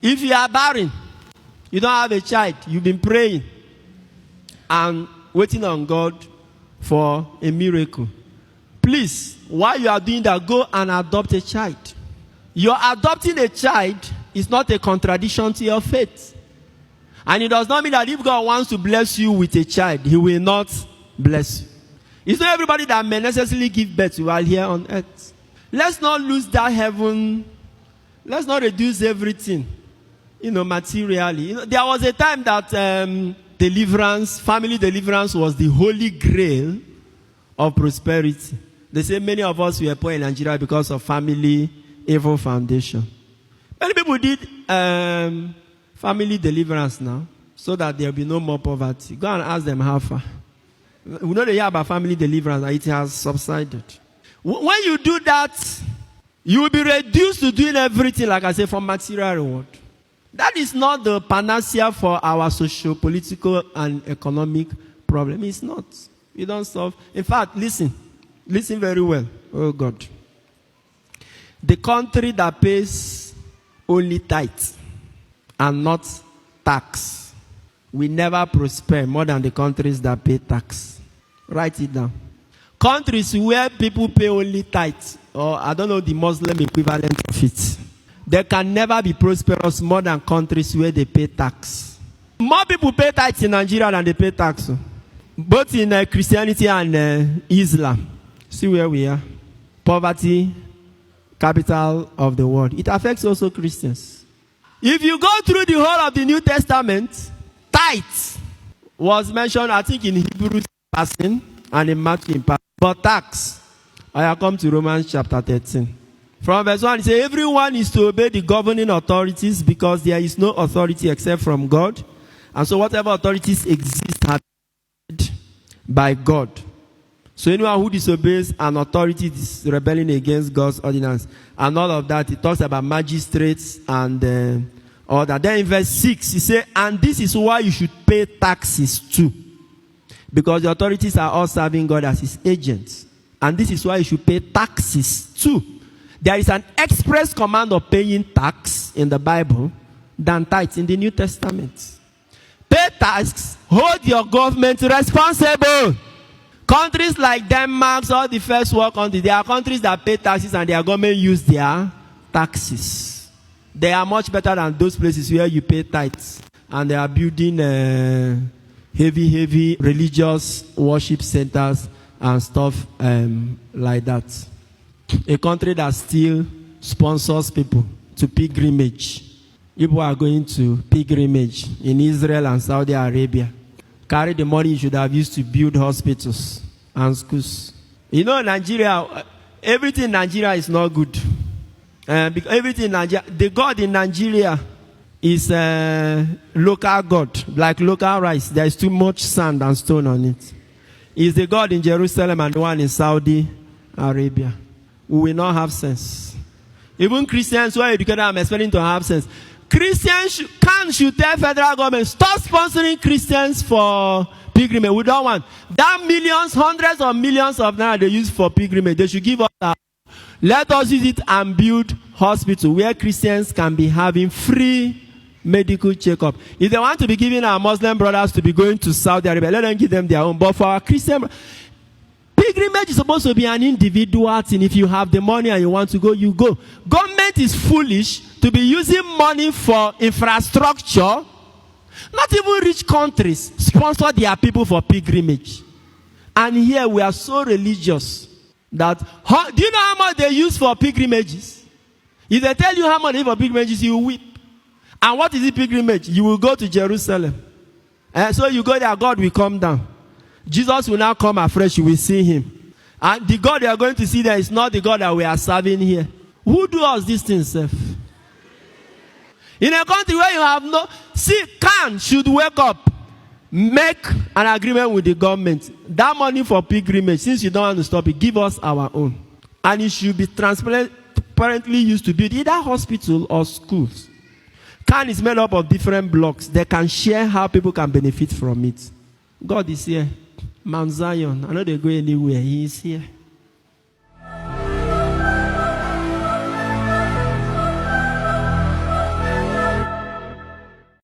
If you are barren, you don't have a child, you've been praying and waiting on God for a miracle. Please, while you are doing that, go and adopt a child. Your adopting a child is not a contradiction to your faith. And it does not mean that if God wants to bless you with a child, he will not bless you. It's not everybody that may necessarily give birth while here on earth. Let's not lose that heaven. Let's not reduce everything, materially. There was a time that family deliverance was the holy grail of prosperity. They say many of us were poor in Nigeria because of family evil foundation. Many people did family deliverance now so that there will be no more poverty. Go and ask them how far. We know they hear about family deliverance and it has subsided. When you do that, you will be reduced to doing everything, like I say, for material reward. That is not the panacea for our socio-political and economic problem. It's not. You don't solve. In fact, listen very well. Oh God. The country that pays only tithe and not tax will never prosper more than the countries that pay tax. Write it down. Countries where people pay only tithe, or I don't know the Muslim equivalent of it, they can never be prosperous more than countries where they pay tax. More people pay tithe in Nigeria than they pay tax. Both in Christianity and Islam. See where we are. Poverty, capital of the world. It affects also Christians. If you go through the whole of the New Testament, tithe was mentioned, I think, in Hebrews passing and in Matthew in passing. But tax, I come to Romans chapter 13. From verse 1, it says, everyone is to obey the governing authorities because there is no authority except from God. And so whatever authorities exist are by God. So anyone who disobeys an authority is rebelling against God's ordinance. And all of that, it talks about magistrates and all that. Then in verse 6, he says, and this is why you should pay taxes too. Because the authorities are all serving God as his agents. And this is why you should pay taxes too. There is an express command of paying tax in the Bible than tithes in the New Testament. Pay tax, hold your government responsible. Countries like Denmark, all the first world countries, there are countries that pay taxes and their government use their taxes. They are much better than those places where you pay tithes. And they are building heavy religious worship centers and stuff like that. A country that still sponsors people to pilgrimage. People are going to pilgrimage in Israel and Saudi Arabia. Carry the money you should have used to build hospitals and schools. Nigeria, everything in Nigeria is not good. Because everything in Nigeria, the God in Nigeria is a local God, like local rice. There is too much sand and stone on it. Is the God in Jerusalem and the one in Saudi Arabia. We will not have sense. Even Christians who are educated, I'm expecting to have sense. Christians should tell federal government, stop sponsoring Christians for pilgrimage. We don't want that millions, hundreds of millions of naira they use for pilgrimage. They should give us that. Let us use it and build hospitals where Christians can be having free medical checkup. If they want to be giving our Muslim brothers to be going to Saudi Arabia, let them give them their own. But for our Christian, pilgrimage is supposed to be an individual thing. If you have the money and you want to go, you go. Government is foolish to be using money for infrastructure. Not even rich countries sponsor their people for pilgrimage. And here we are so religious that, do you know how much they use for pilgrimages? If they tell you how much they use for pilgrimages, you will weep. And what is the pilgrimage? You will go to Jerusalem. And so you go there, God will come down. Jesus will now come afresh, you will see him. And the God you are going to see there is not the God that we are serving here. Who do us these things, self? In a country where you have no... Khan should wake up. Make an agreement with the government. That money for pilgrimage, since you don't want to stop it, give us our own. And it should be transparently used to build either hospital or schools. Khan is made up of different blocks. They can share how people can benefit from it. God is here. Mount Zion. I know they go anywhere. He is here.